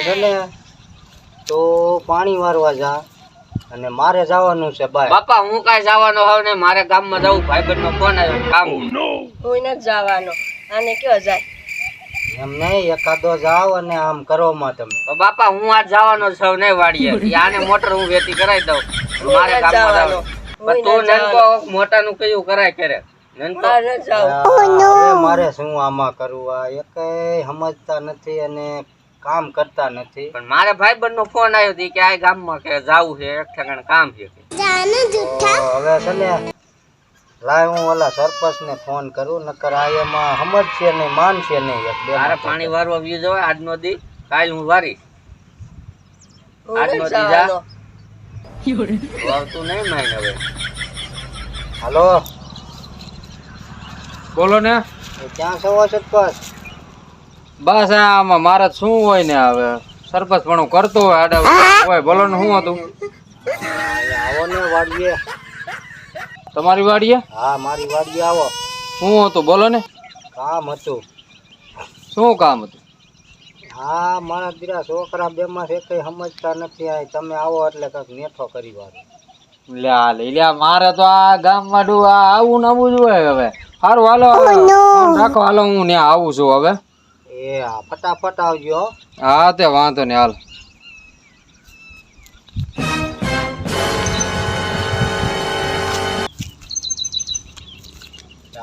છે ને તો પાણી વારવા જા અને મારે જવાનું છે બાય. બાપા હું કાઈ જવાનો હોવ ને, મારે ગામમાં જવું, ભાઈબંધનો ફોન આવ્યો કામ. હું નથી જવાનો, આને કયો જાય. એમ નહીં, એકાદો જાવ અને આમ કરો માં તમે. બાપા હું આજ જવાનો છું નહીં વાડીએ, આને મોટર હું વેતી કરાવી દઉં, મારે ગામમાં જવાનું. તું નનકો મોટાનું કયું કરાય કરે નનકો. મારે શું આમાં કરવું, આ એકેય સમજતા નથી અને કામ કરતા નથી. પણ મારે ભાઈબંધનો ફોન આવ્યો હતો કે આ ગામમાં કે જાવું છે, એક ઠેકાણે કામ છે. હવે છે ને લાય હું ઓલા સરપંચ ને ફોન કરું, નકર આ એમાં સમજશે નહીં, માનશે નહીં. મારે પાણી વારવા વી જવાય આજનો દી, કાલ હું વારીશ. આજનો દી જા વાવતું નહીં માય હવે. હાલો બોલો ને. ક્યાં છો સરપંચ? બસ આમાં મારે શું હોય ને, હવે સરપંચ પણ કરતો હોય આડા હોય. બોલો ને, શું હતું? આવો ને વાડીએ. તમારી વાડીએ? હા મારી વાડીએ આવો. શું હતું બોલો ને. કામ હતું. શું કામ હતું? હા મારા દીરા છોકરા બે માં કઈ સમજતા નથી. આ તમે આવો એટલે કઈક નેઠો કરી વાર. લ્યા મારે તો આ ગામમાં આવું ને આવું જ હોય. હવે સારું હાલો રાખો, હાલો હું ત્યાં આવું છું હવે. એ હા ફટાફટ આવજો. હા તે વાંધો ને, હાલ.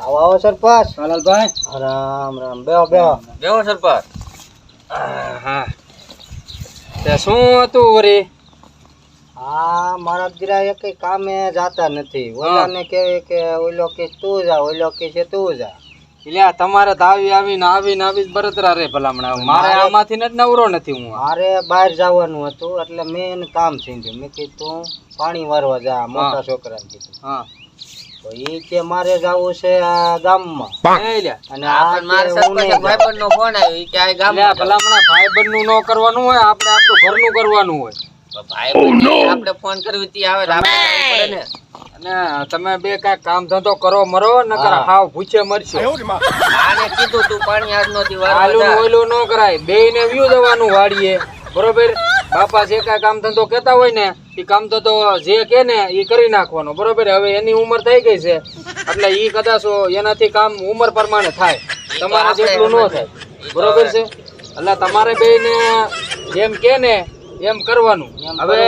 આવો આવો સરપંચ. હાલાલભાઈ રામ રામ. બેહો બેહો બેહો સરપંચ. હા તે શું હતું વરી? હા મારા દીરા એક કામે જાતા નથી. ઓલા ને કેવે કે ઓલો કે તું જા, ઓલો કે છે તું જા. એટલે તમારે તો આવીને બરતરા રે ભલામણા. મારે આમાંથી જ નવરો નથી હું. મારે બહાર જવાનું હતું એટલે મેં એને કામ સમજ્યું. મેં કીધું તું પાણી વારવા જા, મોટા છોકરાને કીધું. હા તો ઈ કે મારે જવું છે આ ગામમાં. અને મારે સરપંચ ભાઈબંધનો ફોન આવ્યો ઈ કે આ ગામમાં ભલામણા ભાઈબંધનું ન કરવાનું હોય, આપણે આપણું ઘરનું કરવાનું હોય. ભાઈબંધ આપણે ફોન કરવી તી આવે તો આપણે પડે ને. અને તમે બે કાંઈક કામ ધંધો કરો મરો, નકર હાવ ભૂચે મરશો. આને કીધું તું પાણી આજનો દી આલું ઓલું ન કરાય. બેયને વ્યુ જવાનું વાડીએ, બરોબર. બાપા જે કાંઈ કામ ધંધો કેતા હોય ને એ કામ ધંધો જે કે ને એ કરી નાખવાનો, બરોબર. હવે એની ઉંમર થઈ ગઈ છે એટલે ઈ કદાચ એનાથી કામ ઉંમર પ્રમાણે થાય, તમારે જેટલું ન થાય, બરોબર છે. એટલે તમારે બેયને જેમ કે ને એમ કરવાનું. હવે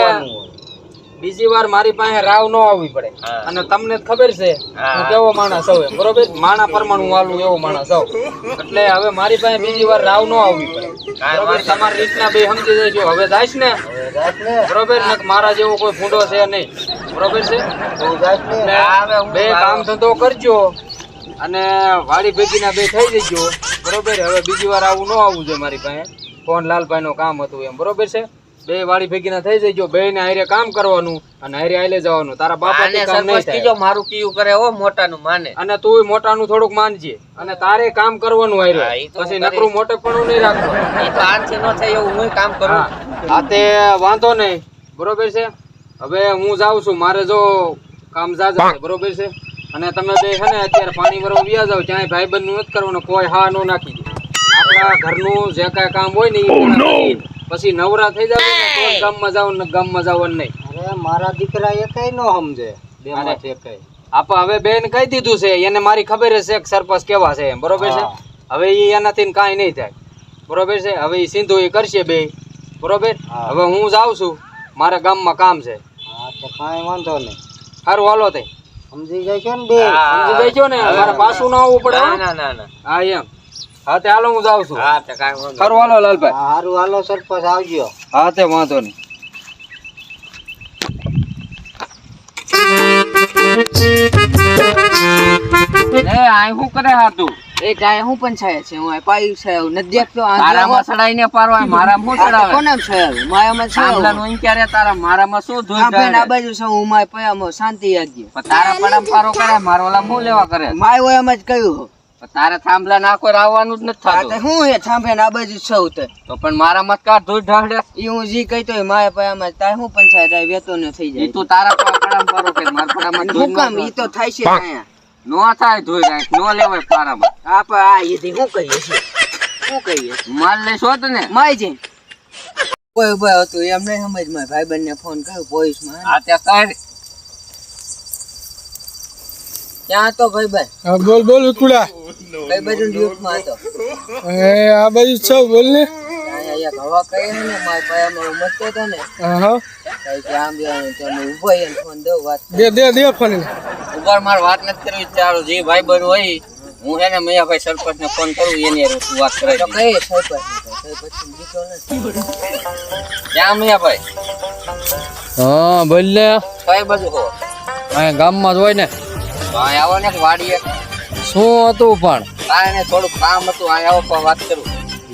બીજી વાર મારી પાસે રાવ ન આવવી પડે. અને તમને ખબર છે હું કેવો માણસ છું, બરોબર. માણા પ્રમાણે હું આલું એવો માણસ છું. એટલે હવે મારી પાસે બીજી વાર રાવ ન આવવી પડે, બરોબર. તમારી રીતના બે સમજી જજો. હવે જાઈશ ને, બરોબર. મારા જેવો કોઈ ફૂંડો છે નહીં, બરોબર છે. બે કામ ધંધો કરજો અને વાડી ભેગીના બે થઈ જજો, બરોબર. હવે બીજી વાર આવું ન આવવું જોઈએ મારી પાસે. ફોન લાલભાઈ નું કામ હતું એમ, બરોબર છે. બે વાડી ભેગીના થઈ જજો, બે ને હારે કામ કરવાનું અને હારે આલે જવાનું. તારા બાપા કામ નહીં થાય. મારું કીયું કરે હો, મોટાનું માને. અને તું મોટાનું થોડુંક માનજે અને તારે કામ કરવાનું હારે. પછી નકરું મોટેપણું નહીં રાખવું. એ તો આનથી ન થાય એવું હું કામ કરું. હા તે વાંધો નહીં, બરોબર છે. હવે હું જાઉં છું, મારે જો કામ જાજા છે, બરોબર છે. અને તમે બે છે ને અત્યારે પાણી ભરવા વ્યા જાવ, ક્યાંય ભાઈબંધ નું નથી કરવાનું, કોઈ હા નો નાખી દે. આપણા ઘરનું જે કાંઈ કામ હોય ને એ પછી નવરા થઈ જાવ તો ગામમાં જાવ ને ગામમાં જવાનું નહીં. અરે મારા દીકરા એ કઈ નો સમજે. હવે બેન કહી દીધું છે, એને મારી ખબર છે કે સરપંચ કેવા છે એમ, બરોબર છે. હવે એ એનાથી કાંઈ નહીં થાય, બરોબર છે. હવે એ સિંધુ એ કરશે બે, બરોબર. હવે હું જાઉં છું, મારા ગામમાં કામ છે. હા તો કાંઈ વાંધો નહીં. સારું હાલો તે સમજી જાય છે ને બે? સમજી જાય છો ને? મારે પાછું ના આવવું પડે. ના હા એમ. હા તે હાલો હું જાઉં છું. હા તે કાંઈ વાંધો સારું હાલો લાલભાઈ. સારું હાલો સરપંચ આવજો. હા તે વાંધો નહીં. આ શું કરે હાતું? એ ગાય હું પણ છાયા છે, હું પાયું છે, નથી દેખતો. તારામાં સડાઈને પારવા, મારામાં શું સડાવે? કોને છાયા? માયામાં છાયા. સાંભળાનું ક્યારે તારા મારામાં શું ધોઈ આપેન આ બાજુ છે, હું માય પયામાં શાંતિ આગી. તારા પડામ પારો કરે, મારવાલા શું લેવા કરે? માય હોય એમ જ કહ્યું. તારે થાંભલા નાખો આવવાનું જ નથી આ તો થતું. હું હે થાંભે આ બાજુ સૌ તો તો પણ મારામાં કાઢ ધોઈ ઢાળે. ઈ હું જી કહીતો હોય માય પયામાં તાય હું પણ છાયા વેતો ને થઈ ઈ જાય. તું તારા પડામ પારો કે માર પડામાં ધોઈ હું કામ ઈ તો થાય છે અહીંયા. નો થાય ધોઈ રાખ, નો લેવાય પારામાં. આ ઈથી હું કહીએ છીએ, શું કહીએ માલ લઈ શોધ ને માય છે. કોઈ ભાઈ હતું એમ નહીં સમજમાં ભાઈબંધ ને ફોન કર્યો પોલીસમાં આ ત્યાં કર ક્યાં હતો ભાઈબંધ હા બોલ બોલ વિકુડા કઈ બાજુ ડ્યુટમાં હતો આ બાજુ છો બોલ ને અહીંયા એક હવા કહે છે ને મારા પાયામાં હું મસ્તો હતો ને હા કઈ કે આમ બે તમે ઉભો એને ફોન દઉં વાત દે ફોન એને. ઉપર મારે વાત નથી કરવી ચાલો જે ભાઈ બન હોય હું હે ને મૈયાભાઈ સરપંચ ને ફોન કરું એની હારે તું વાત કરાવી તો દે. કઈ પછી દીધો નથી ક્યાં મૈયાભાઈ હા બોલ ને કઈ બાજુ હો અહીંયા ગામમાં જ હોય ને અહીં આવો ને વાડીએ શું હતું પણ કાંઈ ને થોડુંક કામ હતું અહીં આવો પણ વાત કરું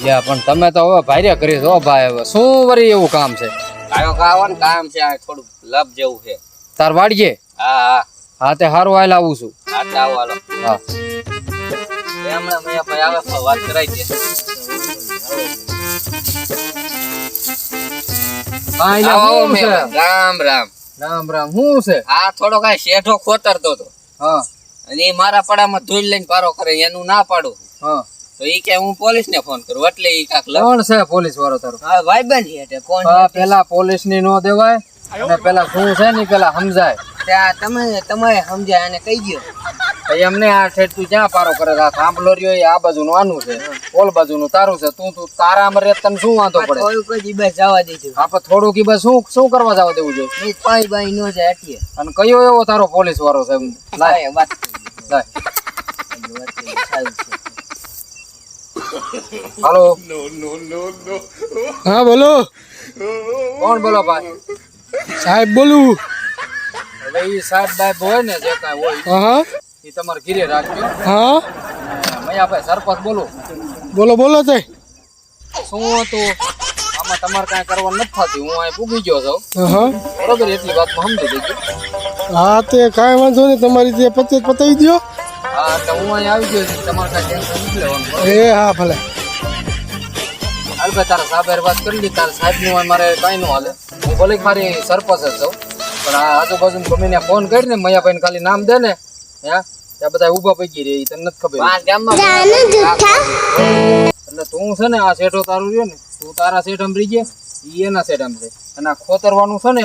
યા પણ તમે તો હવે ભાર્યા કરી હો ભાઈ હવે શું વરી એવું કામ છે આવ્યો આવો ને કામ છે આ થોડુંક લપ જેવું છે તાર વાડીએ હા હા હા તે હારું હાલ આવું છું આટલા આવો હાલો હા હમણાં મૈયાભાઈ આવે પણ વાત કરાવી દે કાંઈ ને આવો શું છે મૈયાભાઈ. રામ રામ રામ રામ શું છે આ થોડો કાંઈ શેઠો ખોતરતો હતો હા અને એ મારા પડામાં ધૂળ લઈને પારો કરે એનું ના પાડું હા તો એ કે હું પોલીસ ને ફોન કરું એટલે એ કાક લપ કોણ છે પોલીસ વાળો તારો હા ભાઈબંધ છે એટલે કોણ હા, પેલા પોલીસ ની નો દેવાય અને પેલા શું છે ને પેલા સમજાય ત્યાં તમારે સમજાય અને કહી ગયો ભાઈ એમને આ ઠેઠ તું ક્યાં પારો કરે છે? આ થાંભલો રહ્યો એ આ બાજુ નું આનું છે ઓલ બાજુ નું તારું છે તું તારામાં રે તને શું વાંધો પડે થોડું કોઈ દિવસ જવા દીધું આપણે થોડુંક ઈ બસ શું કરવા જવા દેવું જોઈએ નહીં પાઈ બાઈ નો જાય એટલે અને કયો એવો તારો પોલીસ વાળો છે લાય વાત લાય કરી સારું છે હાલો હા બોલો કોણ બોલો ભાઈ સાહેબ બોલું હવે ઈ સાહેબ બાઈબ હોય ને જે કાંઈ હોય હા એ તમારે ઘીરે રાખજો હા મૈયાભાઈ સરપંચ બોલું બોલો બોલો તે શું હતું આમાં તમારે કાંઈ કરવાનું નથી થતું હું અહીં પૂગી ગયો છું હા બરોબર એટલી વાતમાં સમજી દેજો હા તે કાંઈ વાંધો નહીં તમારી તે પતાવી દો હા તો હું અહીં આવી ગયો છું તમારે કાંઈ ટેન્શન નથી લેવાનું એ હા ભલે હાલ ભાઈ તારા સાહેબ હારે વાત કરી લી તારા સાહેબનું મારે કાંઈ ન હાલે હું ભલે મારી સરપંચ જ છું પણ આ આજુબાજુ ગમીને ફોન કરીને મૈયાભાઈને ખાલી નામ દે ને ત્યાં ત્યાં બધા ઊભા પૈકી રહે તને નથી ખબર પાંચ ગામમાં એટલે તું છે ને આ શેઠો તારું રહ્યો ને તું તારા શેઠ રહી ગયા ઈ એના શેઠ છે અને આ ખોતરવાનું છે ને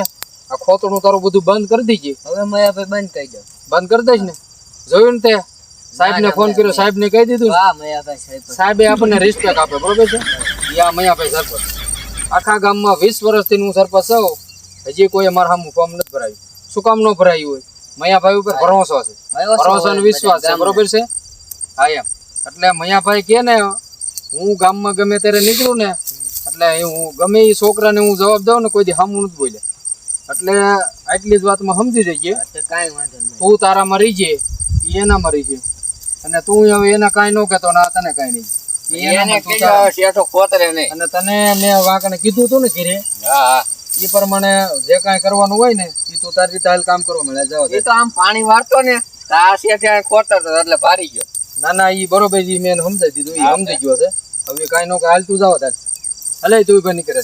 આ ખોતરનું તારું બધું બંધ કરી દીજે હવે મયાભાઈ બંધ કરી દો બંધ કરી દઈશ ને જોયું ને તે સાહેબ ને ફોન કર્યો સાહેબ ને કહી દીધું ને? હા મયાભાઈ સાહેબ સાહેબે આપણને રિસ્પેક્ટ આપે બરોબર છે યા મૈયાભાઈ સરપંચ આખા ગામમાં 20 વર્ષથી હું સરપંચ છું હજી કોઈ અમારા સામું ફોર્મ નથી ભરાયું શું કામ ન ભરાયું હોય મૈયાભાઈ ઉપર ભરોસો છે ભરોસો અને વિશ્વાસ છે બરોબર છે હા એમ એટલે મૈયાભાઈ કે ને હું ગામમાં ગમે ત્યારે નીકળું ને એટલે હું ગમે એ છોકરાને હું જવાબ દઉં ને કોઈ દી સામું નથી બોલે એટલે આટલી જ વાતમાં સમજી જઈએ તો કાંઈ વાંધો નહીં તું તારામાં રહી જાય ઈ એનામાં રહી જાય અને તું હવે એના કાંઈ ન કહેતો ના તને કાંઈ નહીં ઈ એને એનામાં તું કીધું તારા- શેઠો ખોતરે નહીં અને તને મેં વાંકને કીધું હતું ને ઘીરે હા હા એ પ્રમાણે જે કાંઈ કરવાનું હોય ને એ તું તારી રીતે હાલ કામ કરવા મળે જવા દે એ તો આમ પાણી વાળતો ને તો આ શેઠે ખોતરતો એટલે ભારી ગયો ના ના એ બરોબર ઈ મેં એને સમજાવી દીધું એ સમજી ગયો છે હવે કાંઈ નો હાલ તું જાવ તાર હલે તું ભાઈ નીકળે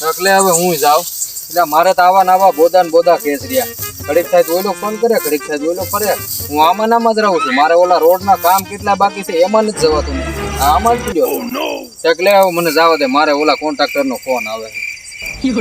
એટલે હવે હું જાઉં એટલે મારે તો આવા નાવા બોદા ને બોદા કેસ રહ્યા ઘડીક થાય તો ઓલો ફોન કરે ઘડીક થાય તો ઓલો ફરે હું આમાં નામાં જ રહું છું મારે ઓલા રોડના કામ કેટલા બાકી છે એમાં નથી જવાતું આમાં જ ગયો એટલે હવે મને જવા દે મારે ઓલા કોન્ટ્રાક્ટરનો ફોન આવે છે